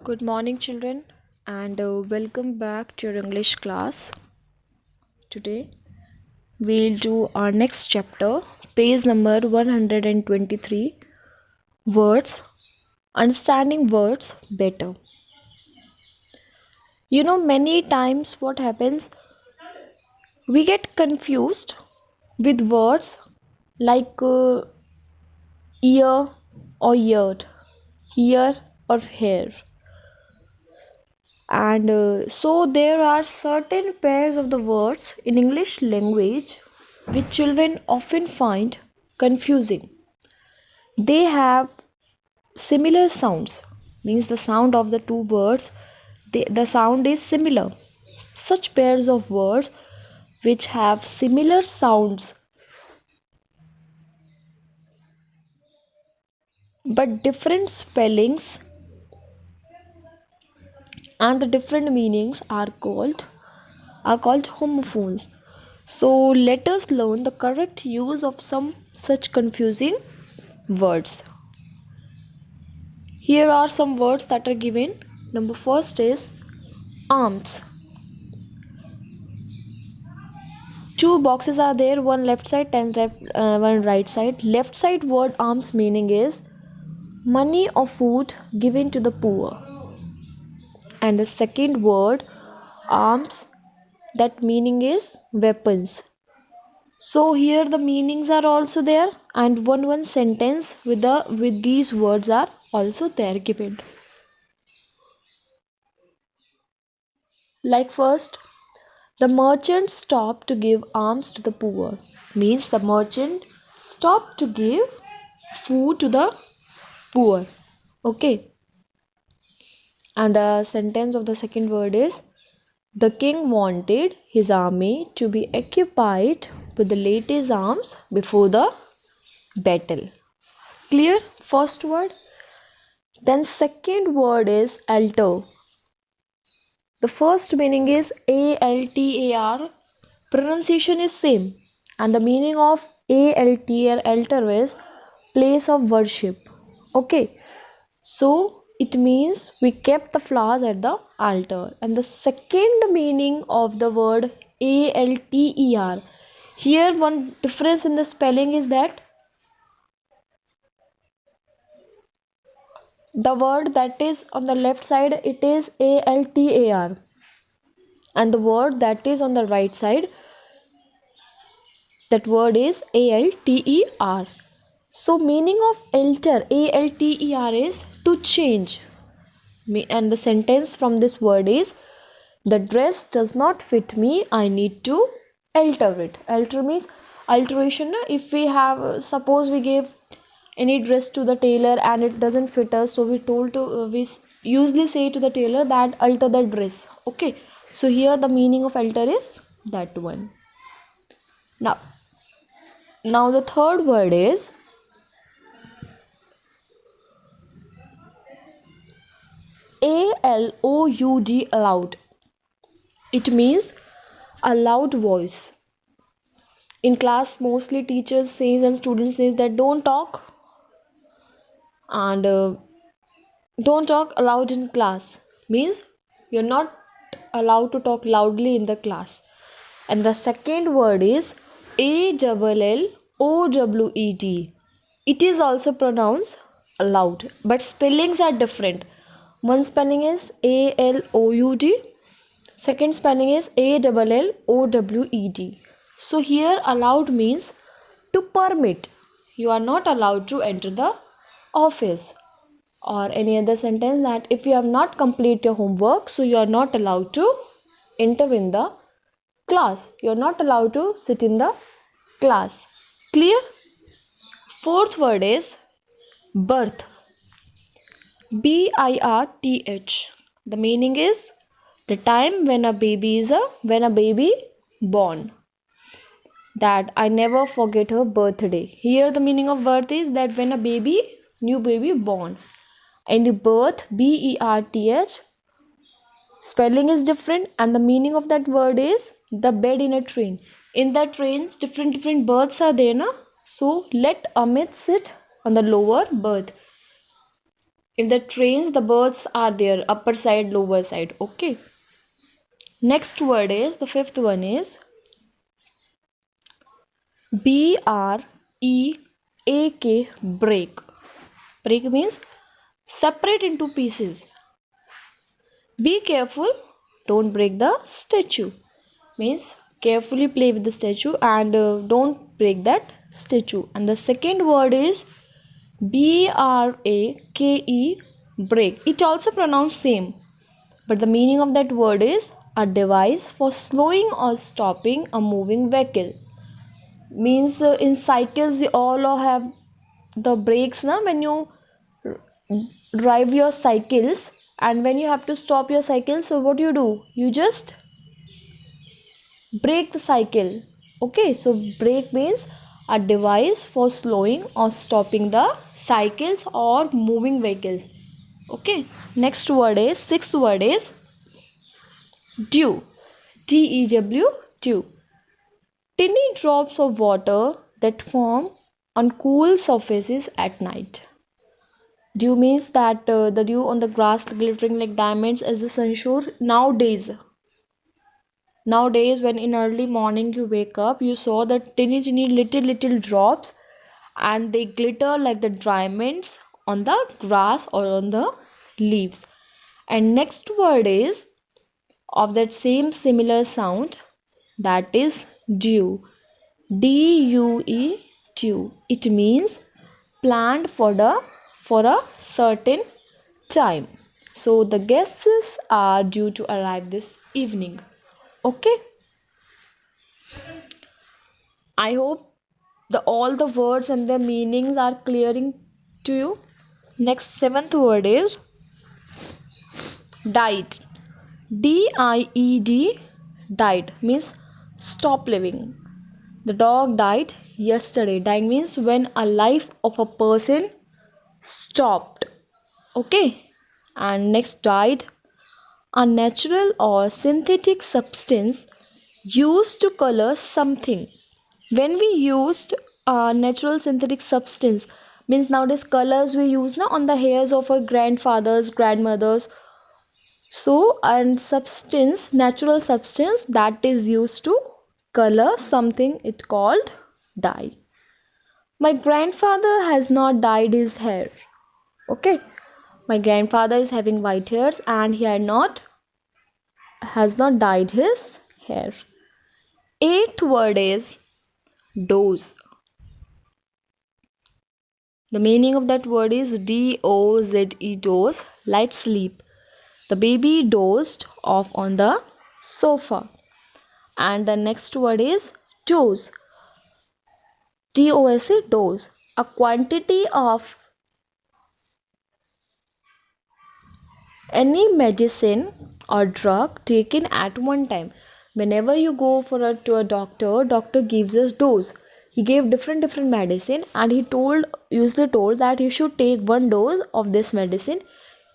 Good morning, children, and welcome back to your English class. Today, we'll do our next chapter, page number 123 Words Understanding Words Better. Many times what happens, we get confused with words like ear or eared, here or here. And so there are certain pairs of the words in English language which children often find confusing. They have similar sounds, means the sound of the two words, the sound is similar. Such pairs of words which have similar sounds but different spellings and the different meanings are called homophones. So let us learn the correct use of some such confusing words. Here are some words that are given. Number first is arms. Two boxes are there, one left side and one right side. Left side word arms meaning is money or food given to the poor. And the second word arms, that meaning is weapons. So here the meanings are also there, and one sentence with these words are also there given. Like first, the merchant stopped to give alms to the poor, means the merchant stopped to give food to the poor. Okay. And the sentence of the second word is the king wanted his army to be occupied with the latest arms before the battle. Clear? First word. Then second word is altar. The first meaning is altar. Pronunciation is same, and the meaning of altar is place of worship. Okay, so it means we kept the flowers at the altar. And the second meaning of the word alter, here one difference in the spelling is that the word that is on the left side, it is altar, and the word that is on the right side, that word is alter. So meaning of alter is to change. And the sentence from this word is the dress does not fit me, I need to alter it. Alter means alteration. If we have suppose we gave any dress to the tailor and it doesn't fit us, so we usually say to the tailor that alter the dress. Okay, so here the meaning of alter is that one. Now the third word is ALOUD, allowed. It means a loud voice. In class, mostly teachers says and students says that don't talk and don't talk aloud in class. Means you're not allowed to talk loudly in the class. And the second word is ALLOWED. It is also pronounced aloud, but spellings are different. One spelling is ALOUD, second spelling is ALLOWED. So here allowed means to permit. You are not allowed to enter the office. Or any other sentence that if you have not completed your homework, so you are not allowed to enter in the class. You are not allowed to sit in the class. Clear? Fourth word is birth. BIRTH. The meaning is the time when a baby born. That I never forget her birthday. Here the meaning of birth is that when a new baby born. And birth, BERTH, spelling is different, and the meaning of that word is the bed in a train. In the trains, different berths are there, na? So let Amit sit on the lower berth. In the trains, the birds are there, upper side, lower side. Okay. Next word is, the fifth one is BREAK, break. Break means separate into pieces. Be careful, don't break the statue. Means carefully play with the statue and don't break that statue. And the second word is BRAKE, break. It also pronounced same, but the meaning of that word is a device for slowing or stopping a moving vehicle. Means in cycles you all have the brakes na, when you drive your cycles, and when you have to stop your cycle, so what do, you just break the cycle. Okay, so brake means a device for slowing or stopping the cycles or moving vehicles. Okay, next word is, sixth word is dew. DEW, dew. Tiny drops of water that form on cool surfaces at night. Dew means that the dew on the grass glittering like diamonds as the sunshine. Nowadays, when in early morning you wake up, you saw that tiny little drops, and they glitter like the diamonds on the grass or on the leaves. And next word is of that same similar sound, that is dew. DUE, dew. It means planned for a certain time. So the guests are due to arrive this evening. Okay, I hope the all the words and their meanings are clearing to you. Next, seventh word is died. DIED, died means stop living. The dog died yesterday. Dying means when a life of a person stopped. Okay, and next, died, a natural or synthetic substance used to color something. When we used a natural synthetic substance, means nowadays colors we use now on the hairs of our grandfathers, grandmothers. So, and substance, natural substance that is used to color something, it called dye. My grandfather has not dyed his hair. Okay, my grandfather is having white hairs and he has not dyed his hair. Eighth word is doze. The meaning of that word is DOZE, doze, light sleep. The baby dozed off on the sofa. And the next word is dose. DOSE, dose. A quantity of any medicine or drug taken at one time. Whenever you go to a doctor gives us dose. He gave different medicine, and he usually told that you should take one dose of this medicine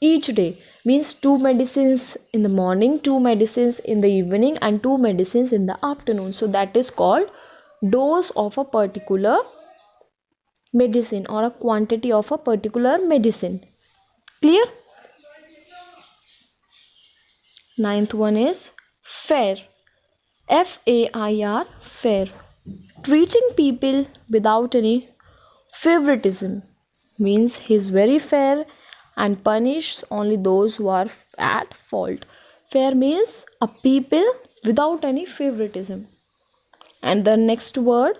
each day. Means 2 medicines in the morning, 2 medicines in the evening, and 2 medicines in the afternoon. So that is called dose of a particular medicine or a quantity of a particular medicine. Clear? Ninth one is fair. FAIR, fair. Treating people without any favoritism. Means he is very fair and punishes only those who are at fault. Fair means a people without any favoritism. And the next word,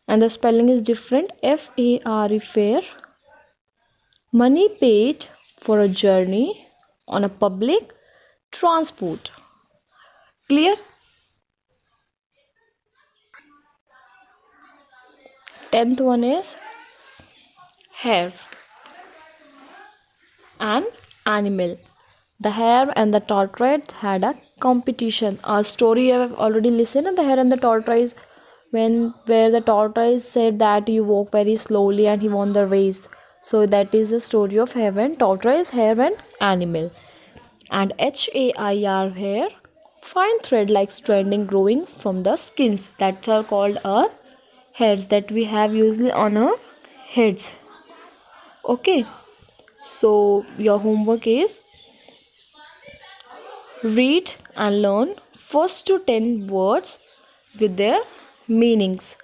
and the spelling is different. FAR, fair. Money paid for a journey on a public transport. Clear? 10th one is hare. An animal. The hare and the tortoise had a competition. A story you have already listened, the hare and the tortoise, where the tortoise said that you walk very slowly and he won the race. So that is the story of hare and tortoise, hare and animal. And HAIR, hair, fine thread like stranding growing from the skins that are called our hairs that we have usually on our heads. Okay, So your homework is read and learn first to 10 words with their meanings.